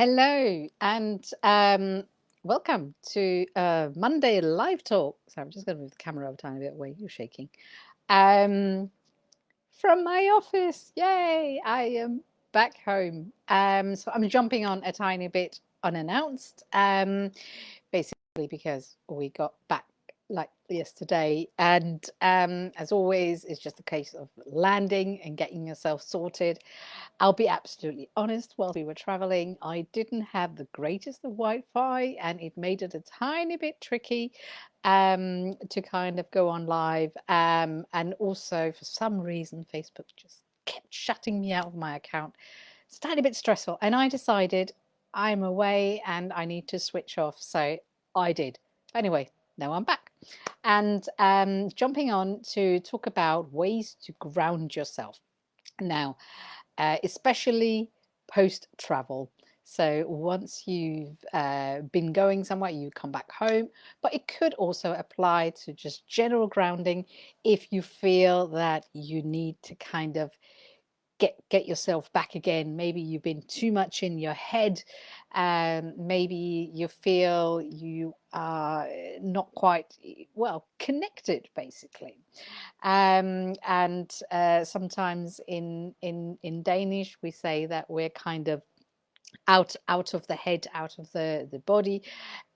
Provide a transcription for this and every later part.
Hello and welcome to Monday Live Talk. So I'm just going to move the camera a tiny bit away. You're shaking. Um, from my office. Yay! I am back home. So I'm jumping on a tiny bit unannounced. Basically because we got back like yesterday, and as always, it's just a case of landing and getting yourself sorted. I'll be absolutely honest, while we were traveling, I didn't have the greatest of Wi-Fi, and it made it a tiny bit tricky to kind of go on live. And also, for some reason, Facebook just kept shutting me out of my account. It's a tiny bit stressful, and I decided I'm away and I need to switch off. So I did. Anyway, now I'm back and jumping on to talk about ways to ground yourself. Now, especially post travel. So once you've been going somewhere, you come back home, but it could also apply to just general grounding if you feel that you need to kind of get yourself back again. Maybe you've been too much in your head. Maybe you feel you are not quite well connected, basically. And sometimes in Danish we say that we're kind of out of the head, out of the body,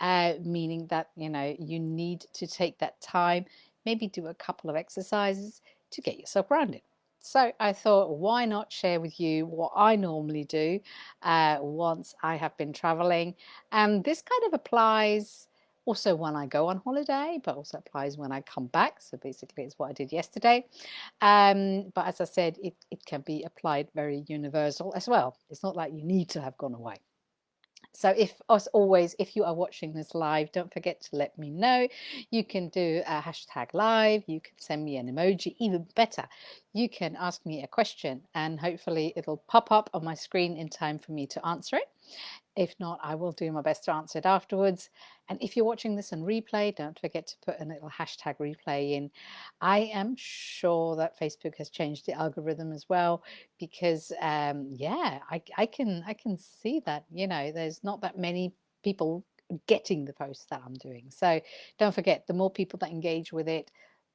meaning that you need to take that time, maybe do a couple of exercises to get yourself grounded. So I thought, why not share with you what I normally do once I have been traveling. And this kind of applies also when I go on holiday, but also applies when I come back. So basically, it's what I did yesterday. But as I said, it can be applied very universal as well. It's not like you need to have gone away. So if, as always, if you are watching this live, don't forget to let me know. You can do a hashtag live, you can send me an emoji. Even better, you can ask me a question and hopefully it'll pop up on my screen in time for me to answer it. If not, I will do my best to answer it afterwards. And if you're watching this on replay, don't forget to put a little hashtag replay in. I am sure that Facebook has changed the algorithm as well, because yeah, I can see that there's not that many people getting the posts that I'm doing. So don't forget, the more people that engage with it,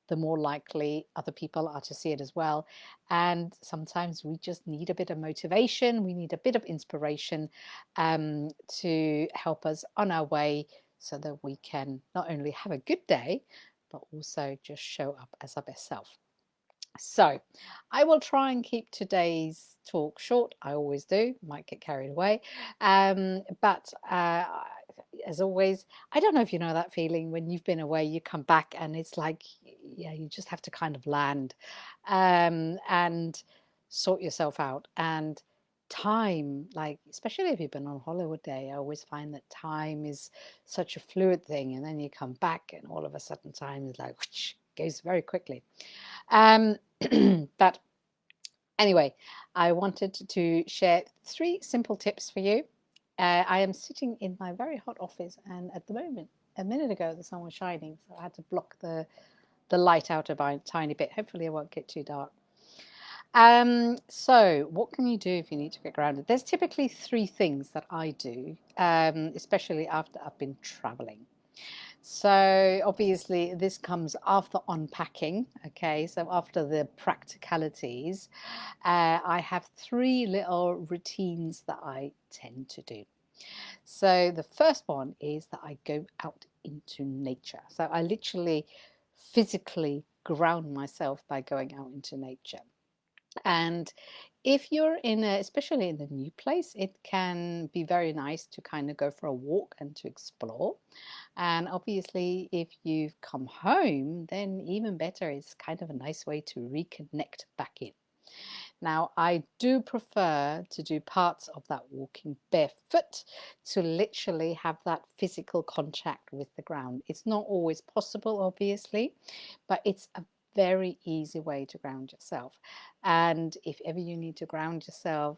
the more likely other people are to see it as well. And sometimes we just need a bit of motivation, we need a bit of inspiration to help us on our way so that we can not only have a good day, but also just show up as our best self. So I will try and keep today's talk short. I always do, might get carried away. But as always, I don't know if you know that feeling when you've been away, you come back and it's like, yeah, you just have to kind of land and sort yourself out. And time, like, especially if you've been on holiday, I always find that time is such a fluid thing. And then you come back and all of a sudden time is like, whoosh, goes very quickly. Um, but anyway, I wanted to share 3 simple tips for you. I am sitting in my very hot office, and at the moment, a minute ago, the sun was shining, so I had to block the light out a tiny bit. Hopefully, it won't get too dark. So what can you do if you need to get grounded? There's typically 3 things that I do, especially after I've been traveling. So obviously this comes after unpacking, okay? So after the practicalities, I have 3 little routines that I tend to do. So the first one is that I go out into nature. So I literally physically ground myself by going out into nature. And if you're especially in a new place, it can be very nice to kind of go for a walk and to explore. And obviously, if you've come home, then even better, it's kind of a nice way to reconnect back in. Now, I do prefer to do parts of that walking barefoot to literally have that physical contact with the ground. It's not always possible, obviously, but it's a very easy way to ground yourself. And if ever you need to ground yourself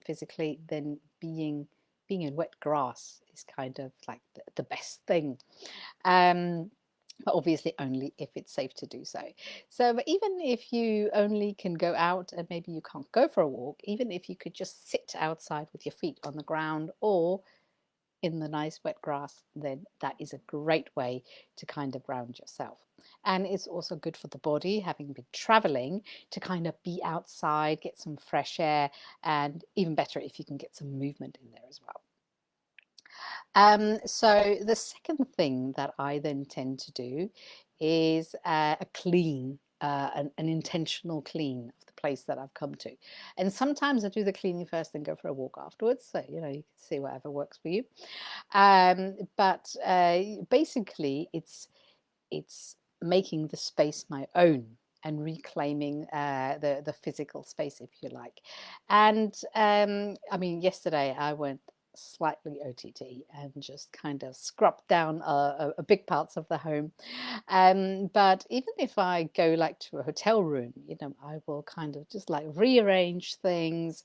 physically, then being in wet grass is kind of like the best thing. Um, but obviously only if it's safe to do so. So but even if you only can go out and maybe you can't go for a walk, even if you could just sit outside with your feet on the ground or in the nice wet grass, then that is a great way to kind of ground yourself. And it's also good for the body, having been traveling, to kind of be outside, get some fresh air, and even better if you can get some movement in there as well. So the second thing that I then tend to do is a clean, an intentional clean of the place that I've come to. And sometimes I do the cleaning first and go for a walk afterwards. So, you know, you can see whatever works for you. But basically, it's making the space my own and reclaiming the physical space, if you like. And I mean, yesterday I went slightly OTT and just kind of scrubbed down a big parts of the home. But even if I go like to a hotel room, you know, I will kind of just like rearrange things,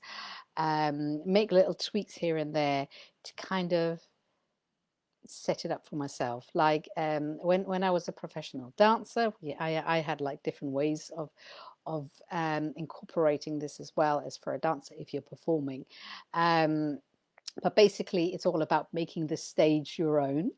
make little tweaks here and there to kind of set it up for myself. Like when I was a professional dancer, I had like different ways of incorporating this as well as for a dancer if you're performing. But basically, it's all about making the stage your own,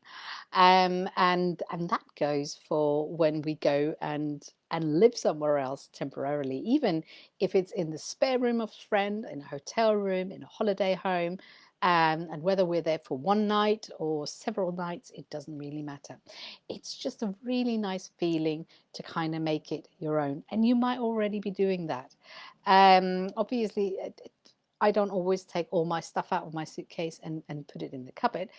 and that goes for when we go and live somewhere else temporarily, even if it's in the spare room of a friend, in a hotel room, in a holiday home. And whether we're there for one night or several nights, it doesn't really matter. It's just a really nice feeling to kind of make it your own. And you might already be doing that. Obviously, I don't always take all my stuff out of my suitcase and put it in the cupboard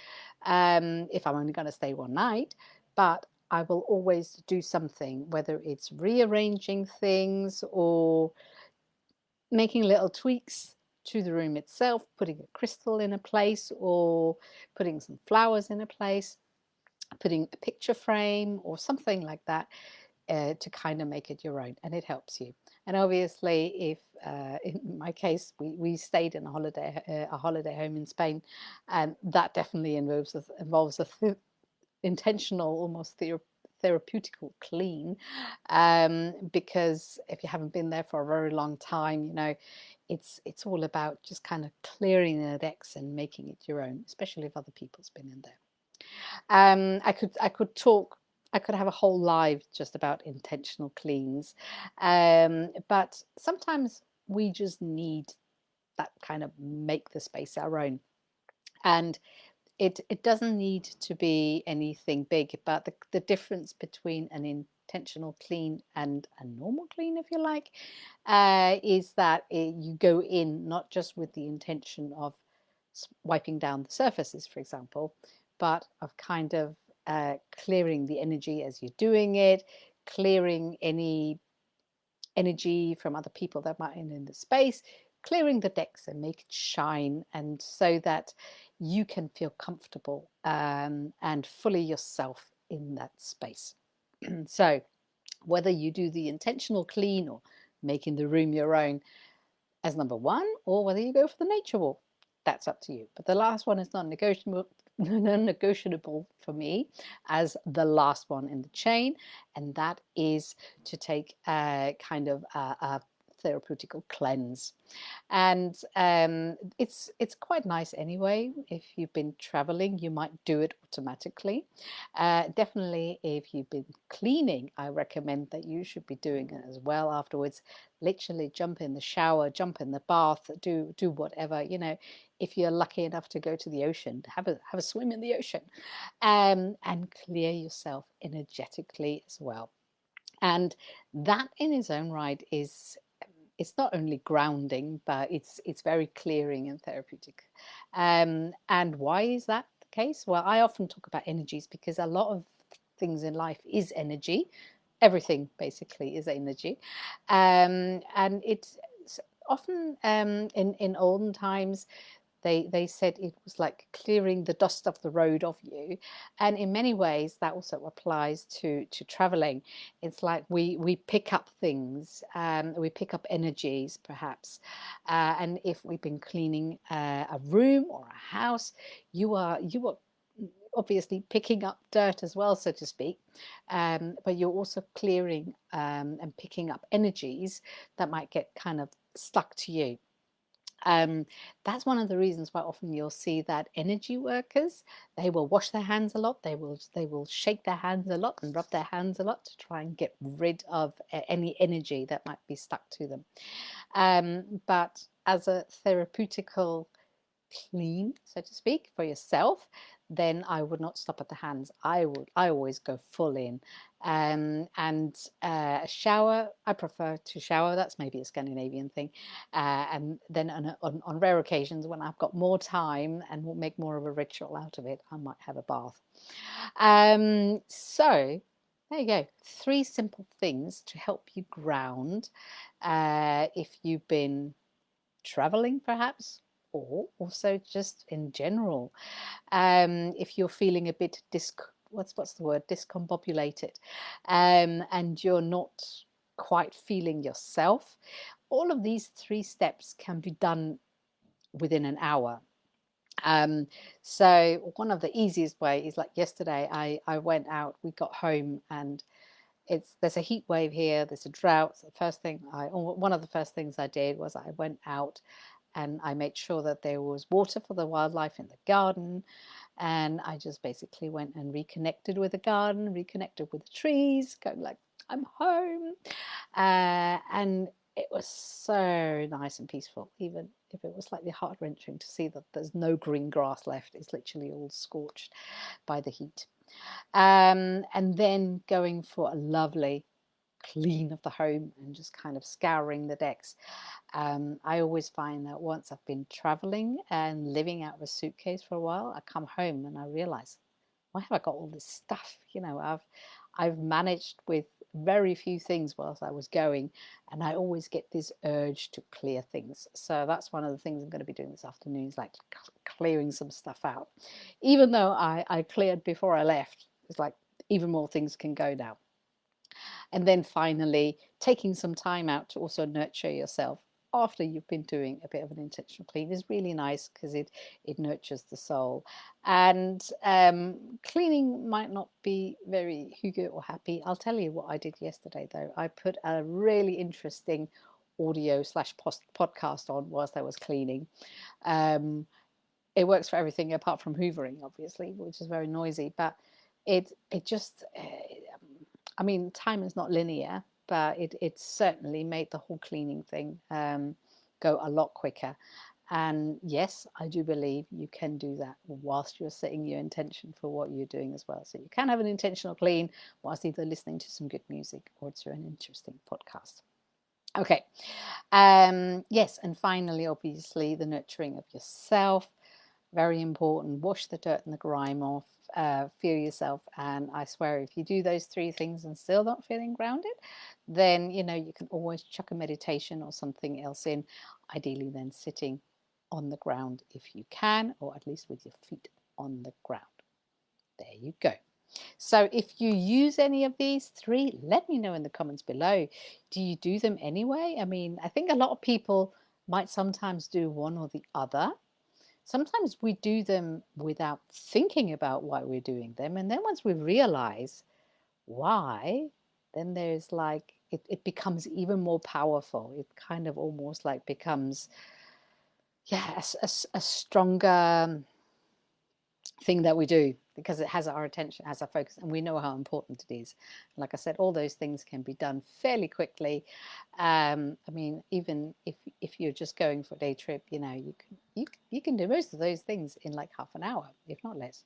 if I'm only going to stay one night. But I will always do something, whether it's rearranging things or making little tweaks to the room itself, putting a crystal in a place or putting some flowers in a place, putting a picture frame or something like that to kind of make it your own, and it helps you. And obviously, if in my case we stayed in a holiday home in Spain, and that definitely involves a intentional, almost therapeutical clean, because if you haven't been there for a very long time, you know, it's all about just kind of clearing the decks and making it your own, especially if other people's been in there. I could have a whole live just about intentional cleans, but sometimes we just need that kind of make the space our own, and it doesn't need to be anything big. But the difference between an intentional clean and a normal clean, if you like, is that you go in not just with the intention of wiping down the surfaces, for example, but of kind of clearing the energy as you're doing it, clearing any energy from other people that might be in the space, clearing the decks and make it shine, and so that you can feel comfortable and fully yourself in that space. So whether you do the intentional clean or making the room your own as number one, or whether you go for the nature walk, that's up to you. But the last one is not negotiable, non-negotiable for me as the last one in the chain, and that is to take a kind of a therapeutical cleanse. And it's quite nice anyway. If you've been traveling, you might do it automatically. Definitely, if you've been cleaning, I recommend that you should be doing it as well afterwards. Literally, jump in the shower, jump in the bath, do whatever, you know. If you're lucky enough to go to the ocean, have a swim in the ocean, and clear yourself energetically as well. And that in its own right is, it's not only grounding, but it's very clearing and therapeutic. And why is that the case? Well, I often talk about energies because a lot of things in life is energy. Everything basically is energy, and it's often in olden times they said it was like clearing the dust off the road of you, and in many ways that also applies to traveling. It's like we pick up things, we pick up energies perhaps, and if we've been cleaning a room or a house, you are obviously picking up dirt as well, so to speak, but you're also clearing and picking up energies that might get kind of stuck to you. Um, that's one of the reasons why often you'll see that energy workers, they will wash their hands a lot, they will shake their hands a lot and rub their hands a lot to try and get rid of any energy that might be stuck to them. But as a therapeutical clean, so to speak, for yourself, then I would not stop at the hands. I always go full in. And a shower, I prefer to shower. That's maybe a Scandinavian thing. And then on rare occasions, when I've got more time and will make more of a ritual out of it, I might have a bath. So there you go. 3 simple things to help you ground if you've been traveling, perhaps, or also just in general. If you're feeling a bit what's the word, discombobulated, and you're not quite feeling yourself, all of these 3 steps can be done within an hour. So one of the easiest way is like yesterday, I went out, we got home, and there's a heat wave here, there's a drought. So one of the first things I did was I went out and I made sure that there was water for the wildlife in the garden. And I just basically went and reconnected with the garden, reconnected with the trees, going like, I'm home. And it was so nice and peaceful, even if it was slightly heart-wrenching to see that there's no green grass left. It's literally all scorched by the heat. And then going for a lovely clean of the home and just kind of scouring the decks. I always find that once I've been traveling and living out of a suitcase for a while, I come home and I realize, why have I got all this stuff? I've managed with very few things whilst I was going, and I always get this urge to clear things. So that's one of the things I'm going to be doing this afternoon, is like clearing some stuff out. Even though I cleared before I left, it's like even more things can go now. And then finally, taking some time out to also nurture yourself after you've been doing a bit of an intentional clean is really nice, because it nurtures the soul. And cleaning might not be very hygge or happy. I'll tell you what I did yesterday, though. I put a really interesting audio slash podcast on whilst I was cleaning. It works for everything apart from hoovering, obviously, which is very noisy, but it just I mean, time is not linear, but it certainly made the whole cleaning thing go a lot quicker. And yes, I do believe you can do that whilst you're setting your intention for what you're doing as well. So you can have an intentional clean whilst either listening to some good music or to an interesting podcast. Okay. Yes, and finally, obviously, the nurturing of yourself. Very important. Wash the dirt and the grime off. Feel yourself, and I swear, if you do those 3 things and still not feeling grounded, then you can always chuck a meditation or something else in. Ideally, then sitting on the ground if you can, or at least with your feet on the ground. There you go. So if you use any of these 3, let me know in the comments below. Do you do them anyway? I mean, I think a lot of people might sometimes do one or the other. Sometimes we do them without thinking about why we're doing them. And then once we realize why, then there's like, it becomes even more powerful. It kind of almost like becomes, yeah, a stronger thing that we do, because it has our attention, has our focus, and we know how important it is. Like I said, all those things can be done fairly quickly. I mean, even if you're just going for a day trip, you can do most of those things in like half an hour, if not less.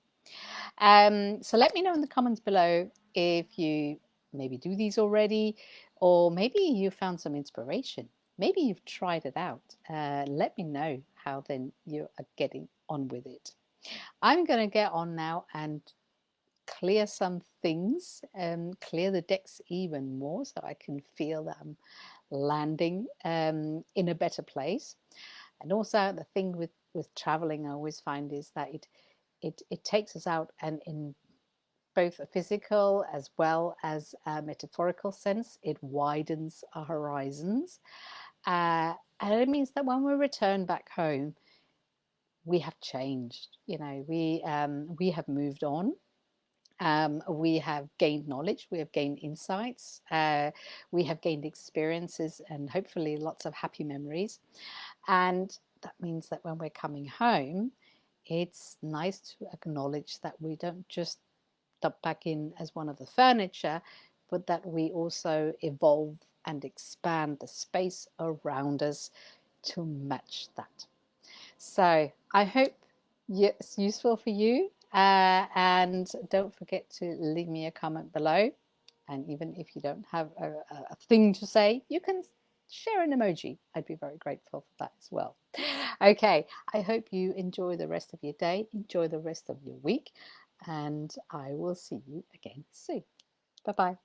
So let me know in the comments below if you maybe do these already, or maybe you found some inspiration. Maybe you've tried it out. Let me know how then you are getting on with it. I'm going to get on now and clear some things, clear the decks even more, so I can feel that I'm landing in a better place. And also the thing with traveling, I always find, is that it takes us out, and in both a physical as well as a metaphorical sense, it widens our horizons. And it means that when we return back home, we have changed. You know, we have moved on. We have gained knowledge, we have gained insights, we have gained experiences, and hopefully lots of happy memories. And that means that when we're coming home, it's nice to acknowledge that we don't just dump back in as one of the furniture, but that we also evolve and expand the space around us to match that. So I hope it's useful for you. And don't forget to leave me a comment below. And even if you don't have a thing to say, you can share an emoji. I'd be very grateful for that as well. Okay, I hope you enjoy the rest of your day, enjoy the rest of your week, and I will see you again soon. Bye bye.